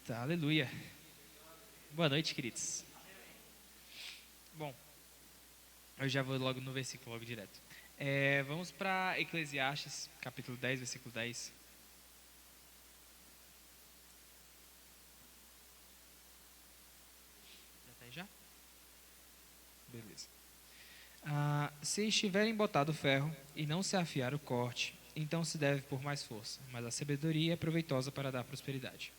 Eita, aleluia. Boa noite, queridos. Bom, eu já vou logo no versículo, logo direto. Vamos para Eclesiastes, capítulo 10, versículo 10. Já tá aí já? Beleza. Se estiver embotado o ferro e não se afiar o corte, então se deve por mais força, mas a sabedoria é proveitosa para dar prosperidade.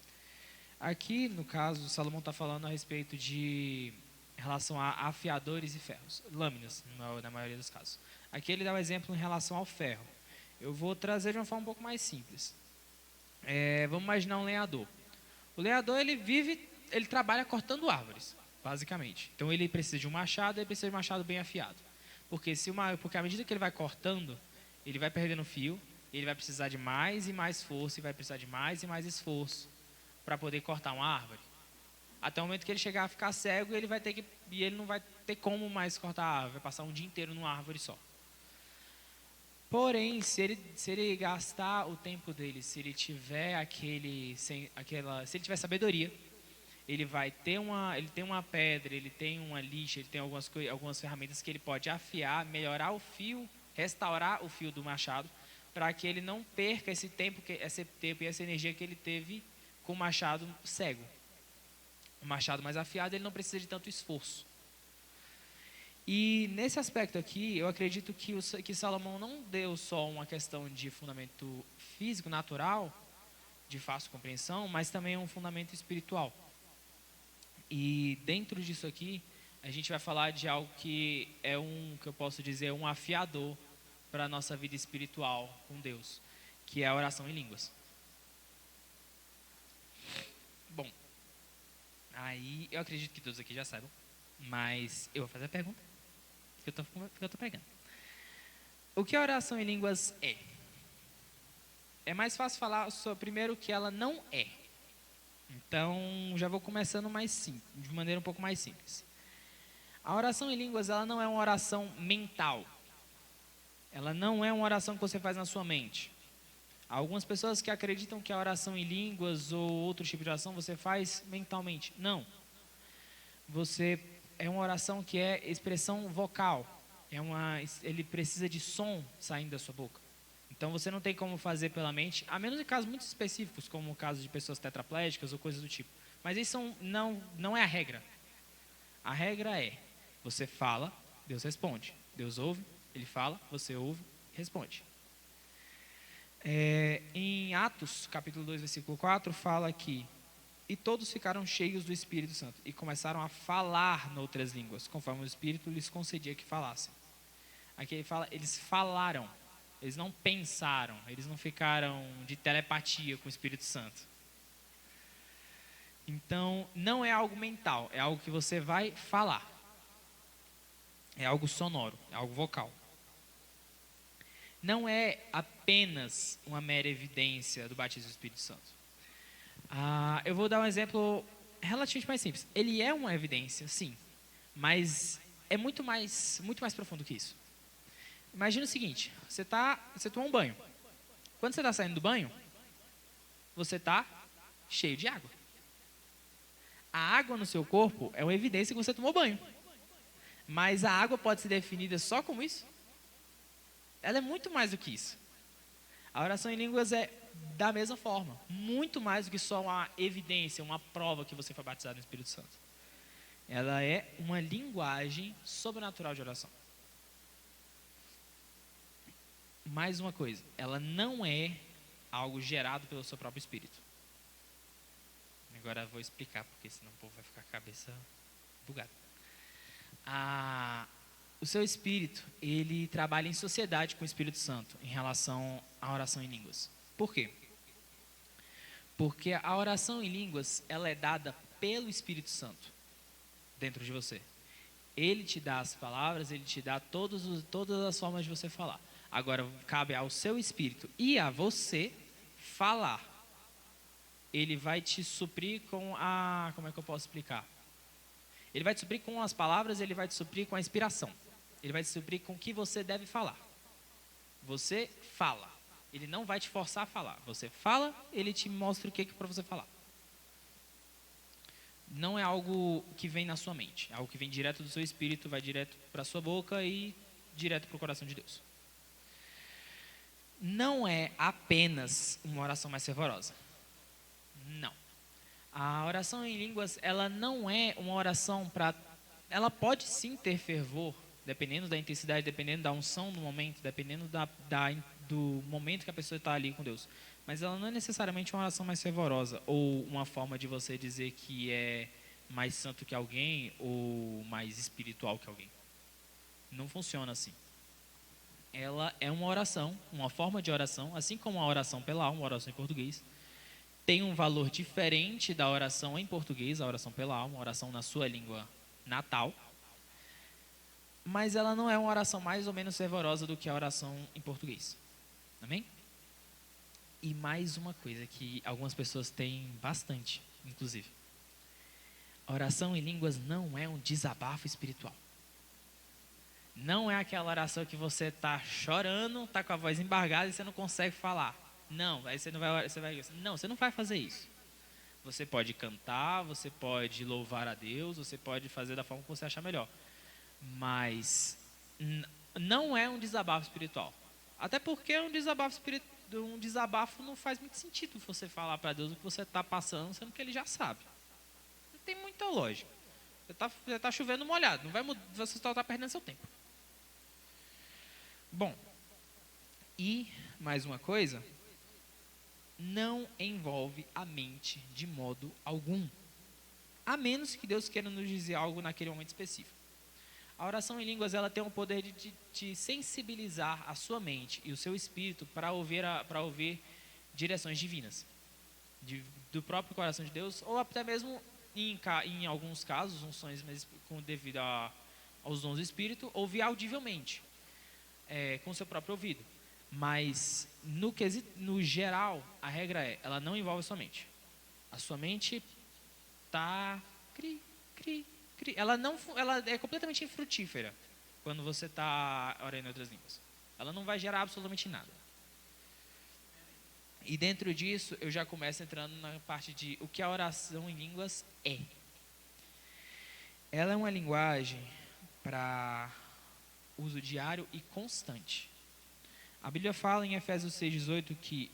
Aqui, no caso, Salomão está falando a respeito de em relação a afiadores e ferros, lâminas, na maioria dos casos. Aqui ele dá um exemplo em relação ao ferro. Eu vou trazer de uma forma um pouco mais simples. Vamos imaginar um lenhador. O lenhador, ele trabalha cortando árvores, basicamente. Então ele precisa de um machado, ele precisa de um machado bem afiado. Porque à medida que ele vai cortando, ele vai perdendo fio, ele vai precisar de mais e mais força, e vai precisar de mais e mais esforço para poder cortar uma árvore. Até o momento que ele chegar a ficar cego, e ele não vai ter como mais cortar a árvore, vai passar um dia inteiro numa árvore só. Porém, se ele gastar o tempo dele, se ele tiver se ele tiver sabedoria, ele tem uma pedra, ele tem uma lixa, ele tem algumas ferramentas que ele pode afiar, melhorar o fio, restaurar o fio do machado, para que ele não perca esse tempo e essa energia que ele teve com o machado cego. O machado mais afiado, ele não precisa de tanto esforço. E nesse aspecto aqui, eu acredito que Salomão não deu só uma questão de fundamento físico, natural, de fácil compreensão, mas também um fundamento espiritual. E dentro disso aqui, a gente vai falar de algo que que eu posso dizer, um afiador para a nossa vida espiritual com Deus, que é a oração em línguas. Bom, aí eu acredito que todos aqui já saibam, mas eu vou fazer a pergunta que eu tô pegando. O que a oração em línguas é? É mais fácil falar primeiro o que ela não é. Então, já vou começando de maneira um pouco mais simples. A oração em línguas, ela não é uma oração mental. Ela não é uma oração que você faz na sua mente. Há algumas pessoas que acreditam que a oração em línguas ou outro tipo de oração você faz mentalmente. Não. É uma oração que é expressão vocal. Ele precisa de som saindo da sua boca. Então você não tem como fazer pela mente, a menos em casos muito específicos, como o caso de pessoas tetraplégicas ou coisas do tipo. Mas isso não é a regra. A regra é, você fala, Deus responde. Deus ouve, Ele fala, você ouve, responde. Em Atos, capítulo 2, versículo 4, fala que e todos ficaram cheios do Espírito Santo e começaram a falar noutras línguas, conforme o Espírito lhes concedia que falassem. Aqui ele fala, eles falaram, eles não pensaram, eles não ficaram de telepatia com o Espírito Santo. Então, não é algo mental, é algo que você vai falar. É algo sonoro, é algo vocal. Não é apenas uma mera evidência do batismo do Espírito Santo. Eu vou dar um exemplo relativamente mais simples. Ele é uma evidência, sim, mas é muito mais profundo que isso. Imagina o seguinte, você toma um banho. Quando você está saindo do banho, você está cheio de água. A água no seu corpo é uma evidência que você tomou banho. Mas a água pode ser definida só como isso? Ela é muito mais do que isso. A oração em línguas é da mesma forma, muito mais do que só uma evidência, uma prova que você foi batizado no Espírito Santo. Ela é uma linguagem sobrenatural de oração. Mais uma coisa, ela não é algo gerado pelo seu próprio Espírito. Agora eu vou explicar, porque senão o povo vai ficar com a cabeça bugada. O seu Espírito, ele trabalha em sociedade com o Espírito Santo em relação à oração em línguas. Por quê? Porque a oração em línguas, ela é dada pelo Espírito Santo dentro de você. Ele te dá as palavras, ele te dá todas as formas de você falar. Agora, cabe ao seu Espírito e a você falar. Ele vai te suprir como é que eu posso explicar? Ele vai te suprir com as palavras, ele vai te suprir com a inspiração. Ele vai te suprir com o que você deve falar. Você fala. Ele não vai te forçar a falar. Você fala, ele te mostra o que é para você falar. Não é algo que vem na sua mente. É algo que vem direto do seu espírito, vai direto para a sua boca e direto para o coração de Deus. Não é apenas uma oração mais fervorosa. Não. A oração em línguas, ela não é uma oração para... Ela pode sim ter fervor, dependendo da intensidade, dependendo da unção do momento, dependendo do momento que a pessoa está ali com Deus. Mas ela não é necessariamente uma oração mais fervorosa, ou uma forma de você dizer que é mais santo que alguém, ou mais espiritual que alguém. Não funciona assim. Ela é uma oração, uma forma de oração, assim como a oração pela alma, uma oração em português, tem um valor diferente da oração em português, a oração pela alma, a oração na sua língua natal, mas ela não é uma oração mais ou menos fervorosa do que a oração em português. Amém? E mais uma coisa que algumas pessoas têm bastante, inclusive. A oração em línguas não é um desabafo espiritual. Não é aquela oração que você está chorando, está com a voz embargada e você não consegue falar. Não, aí você não vai, não, você não vai fazer isso. Você pode cantar, você pode louvar a Deus, você pode fazer da forma que você achar melhor. Mas não é um desabafo espiritual. Até porque um desabafo não faz muito sentido você falar para Deus o que você está passando, sendo que Ele já sabe. Não tem muita lógica. Você está chovendo molhado, não vai mudar, você só está perdendo seu tempo. Bom, e mais uma coisa, não envolve a mente de modo algum, a menos que Deus queira nos dizer algo naquele momento específico. A oração em línguas, ela tem o poder de te sensibilizar a sua mente e o seu espírito para ouvir direções divinas, do próprio coração de Deus, ou até mesmo, em alguns casos, unções devido aos dons do espírito, ouvir audivelmente, com o seu próprio ouvido. Mas, no geral, a regra ela não envolve a sua mente. A sua mente está... Ela é completamente infrutífera quando você está orando em outras línguas. Ela não vai gerar absolutamente nada. E dentro disso, eu já começo entrando na parte de o que a oração em línguas é. Ela é uma linguagem para uso diário e constante. A Bíblia fala em Efésios 6,18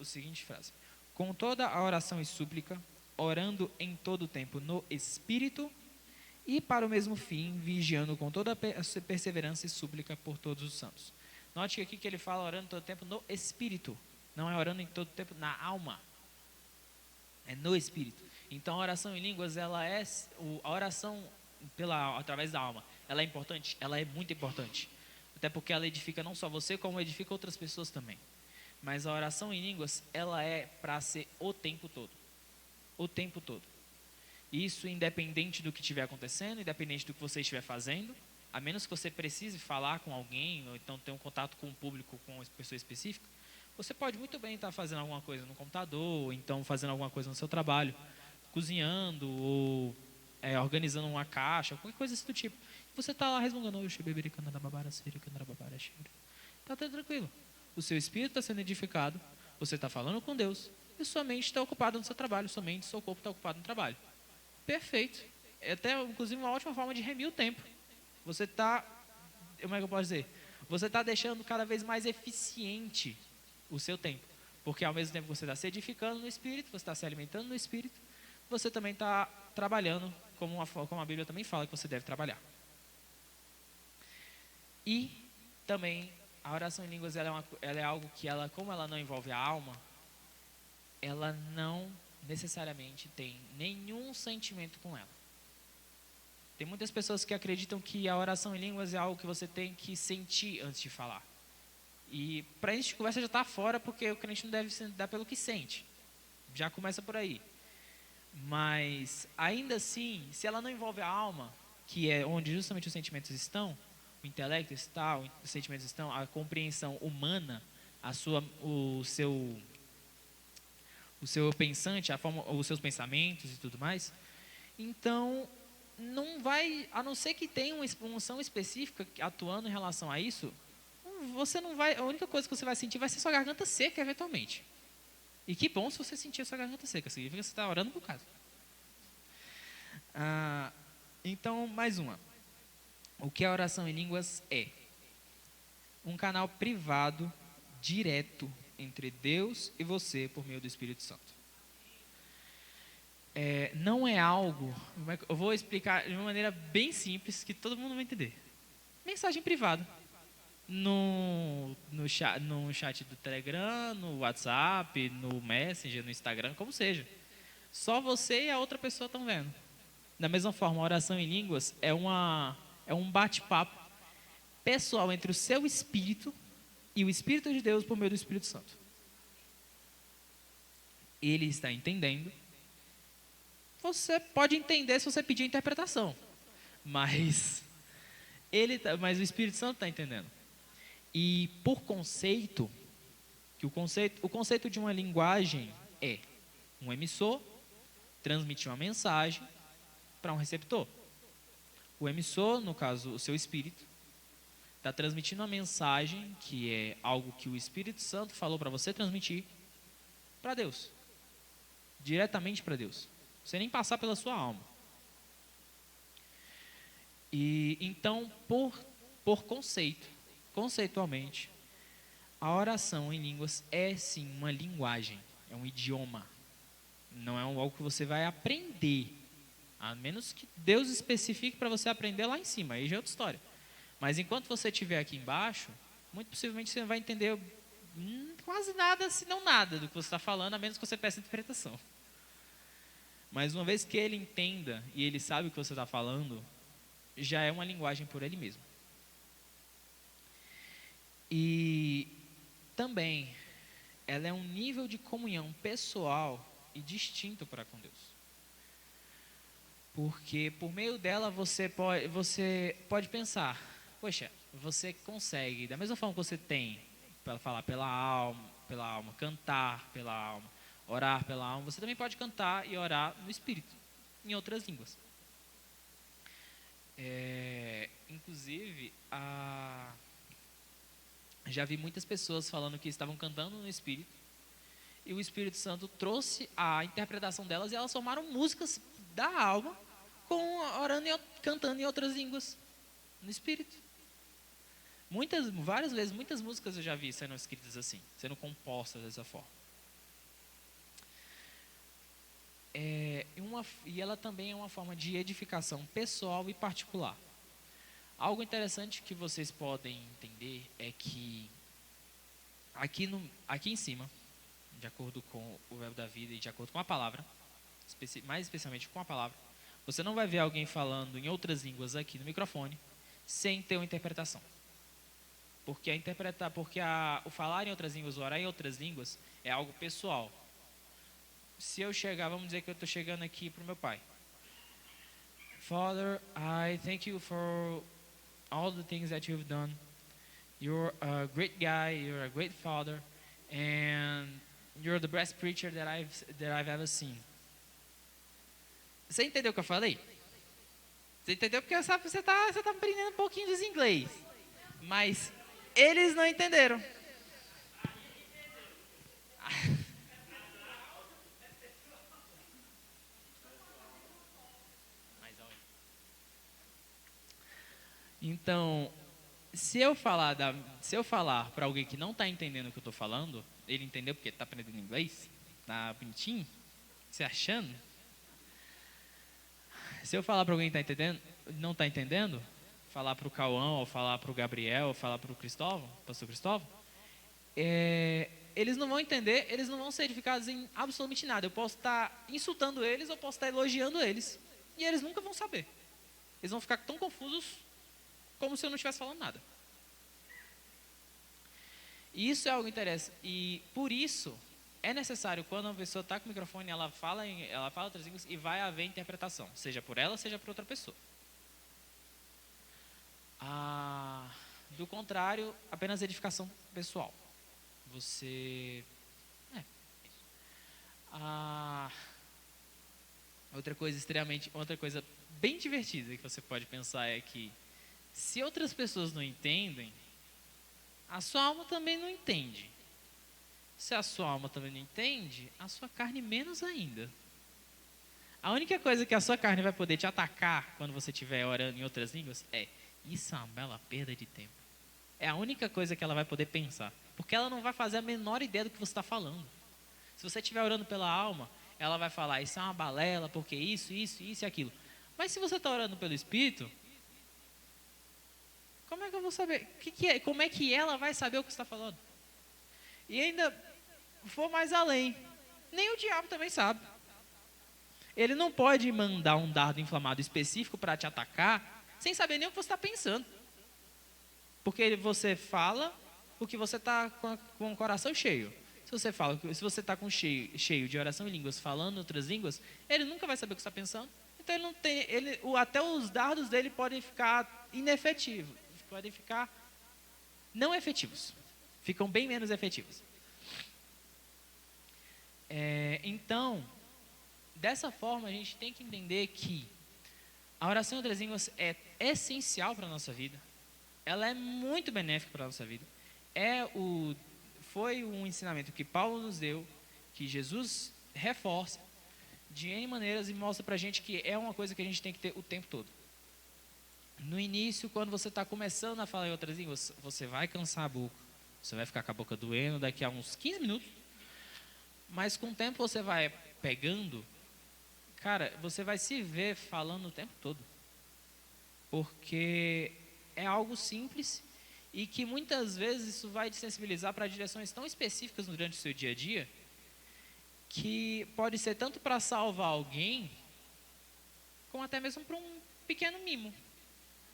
a seguinte frase: com toda a oração e súplica, orando em todo o tempo no Espírito, e para o mesmo fim, vigiando com toda a perseverança e súplica por todos os santos. Note que aqui que ele fala orando todo o tempo no Espírito, não é orando em todo o tempo na alma, é no Espírito. Então a oração em línguas, a oração através da alma, ela é importante? Ela é muito importante, até porque ela edifica não só você, como edifica outras pessoas também. Mas a oração em línguas, ela é para ser o tempo todo. O tempo todo. Isso independente do que estiver acontecendo, independente do que você estiver fazendo, a menos que você precise falar com alguém, ou então ter um contato com o público, com uma pessoa específica, você pode muito bem estar fazendo alguma coisa no computador, ou então fazendo alguma coisa no seu trabalho, cozinhando, ou organizando uma caixa, qualquer coisa desse do tipo. Você está lá resmungando, está tudo tranquilo. O seu espírito está sendo edificado, você está falando com Deus, e sua mente está ocupada no seu trabalho, sua mente e seu corpo está ocupado no trabalho. Perfeito. É até, inclusive, uma ótima forma de remir o tempo. Você está, como é que eu posso dizer? Você está deixando cada vez mais eficiente o seu tempo. Porque ao mesmo tempo que você está se edificando no Espírito, você está se alimentando no Espírito, você também está trabalhando como a Bíblia também fala que você deve trabalhar. E também a oração em línguas ela é algo que como ela não envolve a alma, ela não necessariamente tem nenhum sentimento com ela. Tem muitas pessoas que acreditam que a oração em línguas é algo que você tem que sentir antes de falar. E para isso de conversa já está fora, porque o crente não deve dar pelo que sente. Já começa por aí. Mas, ainda assim, se ela não envolve a alma, que é onde justamente os sentimentos estão, o intelecto está, os sentimentos estão, a compreensão humana, o seu pensante, os seus pensamentos e tudo mais, então não vai, a não ser que tenha uma unção específica atuando em relação a isso, você não vai, a única coisa que você vai sentir vai ser sua garganta seca eventualmente. E que bom se você sentir a sua garganta seca, significa que você está orando por causa. Então, mais uma. O que a oração em línguas é? Um canal privado, direto, entre Deus e você por meio do Espírito Santo. Não é algo... Eu vou explicar de uma maneira bem simples, que todo mundo vai entender. Mensagem privada. No chat do Telegram, no WhatsApp, no Messenger, no Instagram, como seja. Só você e a outra pessoa estão vendo. Da mesma forma, a oração em línguas é um bate-papo pessoal entre o seu espírito e o Espírito de Deus por meio do Espírito Santo. Ele está entendendo. Você pode entender se você pedir a interpretação, mas o Espírito Santo está entendendo. E por conceito, o conceito de uma linguagem é um emissor transmitir uma mensagem para um receptor. O emissor, no caso, o seu espírito, está transmitindo uma mensagem que é algo que o Espírito Santo falou para você transmitir para Deus, diretamente para Deus, sem nem passar pela sua alma. E então, por conceitualmente, a oração em línguas é sim uma linguagem, é um idioma. Não é algo que você vai aprender, a menos que Deus especifique para você aprender lá em cima, aí já é outra história. Mas enquanto você estiver aqui embaixo, muito possivelmente você não vai entender quase nada, se não nada do que você está falando, a menos que você peça interpretação. Mas uma vez que ele entenda e ele sabe o que você está falando, já é uma linguagem por ele mesmo. E também, ela é um nível de comunhão pessoal e distinto para com Deus. Porque por meio dela você pode pensar, poxa, você consegue, da mesma forma que você tem para falar pela alma, cantar pela alma, orar pela alma, você também pode cantar e orar no Espírito, em outras línguas. Inclusive, já vi muitas pessoas falando que estavam cantando no Espírito e o Espírito Santo trouxe a interpretação delas e elas formaram músicas da alma orando e cantando em outras línguas no Espírito. Várias vezes, muitas músicas eu já vi sendo escritas assim, sendo compostas dessa forma. E ela também é uma forma de edificação pessoal e particular. Algo interessante que vocês podem entender é que aqui em cima, de acordo com o verbo da vida e de acordo com a palavra, mais especialmente com a palavra, você não vai ver alguém falando em outras línguas aqui no microfone sem ter uma interpretação. Porque o falar em outras línguas, o orar em outras línguas é algo pessoal. Se eu chegar, vamos dizer que eu estou chegando aqui para o meu pai. Father, I thank you for all the things that you've done. You're a great guy, you're a great father, and you're the best preacher that I've ever seen. Você entendeu o que eu falei? Você entendeu? Porque você tá aprendendo um pouquinho de inglês. Mas eles não entenderam. Então, se eu falar para alguém que não está entendendo o que eu estou falando, ele entendeu porque está aprendendo inglês, tá bonitinho, se achando. Se eu falar para alguém que não está entendendo, falar para o Cauã, ou falar para o Gabriel, ou falar para o Cristóvão, pastor Cristóvão, eles não vão entender, eles não vão ser edificados em absolutamente nada. Eu posso estar insultando eles, ou posso estar elogiando eles, e eles nunca vão saber. Eles vão ficar tão confusos como se eu não estivesse falando nada. E isso é algo interessante. E por isso é necessário, quando uma pessoa está com o microfone, ela fala outras línguas e vai haver interpretação, seja por ela, seja por outra pessoa. Do contrário, apenas edificação pessoal. Outra coisa bem divertida que você pode pensar é que se outras pessoas não entendem, a sua alma também não entende. Se a sua alma também não entende, a sua carne menos ainda. A única coisa que a sua carne vai poder te atacar quando você estiver orando em outras línguas é: isso é uma bela perda de tempo. É a única coisa que ela vai poder pensar. Porque ela não vai fazer a menor ideia do que você está falando. Se você estiver orando pela alma, ela vai falar: isso é uma balela, porque isso e aquilo. Mas se você está orando pelo Espírito, como é que eu vou saber? Como é que ela vai saber o que você está falando? E ainda vou mais além. Nem o diabo também sabe. Ele não pode mandar um dardo inflamado específico para te atacar sem saber nem o que você está pensando. Porque você fala o que você está com o coração cheio. Se você está com cheio de oração em línguas, falando outras línguas, ele nunca vai saber o que você está pensando. Então ele não tem, até os dardos dele podem ficar inefetivos, podem ficar não efetivos, ficam bem menos efetivos. Então, dessa forma a gente tem que entender que a oração em outras línguas é essencial para a nossa vida. Ela é muito benéfica para a nossa vida. Foi um ensinamento que Paulo nos deu, que Jesus reforça de N maneiras e mostra para a gente que é uma coisa que a gente tem que ter o tempo todo. No início, quando você está começando a falar em outras línguas, você vai cansar a boca, você vai ficar com a boca doendo daqui a uns 15 minutos, mas com o tempo você vai pegando, cara, você vai se ver falando o tempo todo, porque é algo simples e que muitas vezes isso vai te sensibilizar para direções tão específicas durante o seu dia a dia, que pode ser tanto para salvar alguém, como até mesmo para um pequeno mimo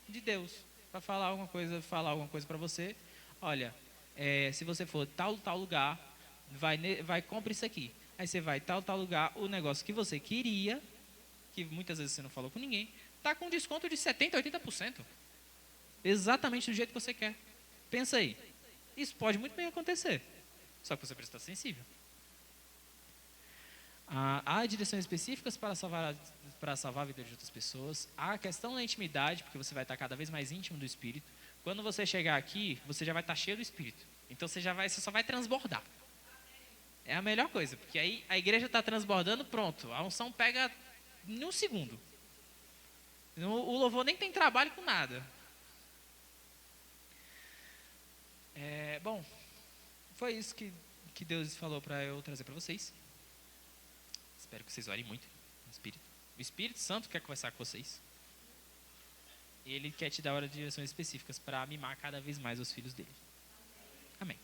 de Deus, para falar alguma coisa para você. Olha, se você for tal lugar, vai compra isso aqui. Aí você vai tal lugar, o negócio que você queria, que muitas vezes você não falou com ninguém, está com desconto de 70%, 80%. Exatamente do jeito que você quer. Pensa aí. Isso pode muito bem acontecer. Só que você precisa estar sensível. Há direções específicas para salvar a vida de outras pessoas. Há a questão da intimidade, porque você vai estar cada vez mais íntimo do Espírito. Quando você chegar aqui, você já vai estar cheio do Espírito. Então você só vai transbordar. É a melhor coisa, porque aí a igreja está transbordando, pronto. A unção pega em um segundo. O louvor nem tem trabalho com nada. Bom, foi isso que Deus falou para eu trazer para vocês. Espero que vocês orem muito no Espírito. O Espírito Santo quer conversar com vocês. E Ele quer te dar direções específicas para mimar cada vez mais os filhos dele. Amém.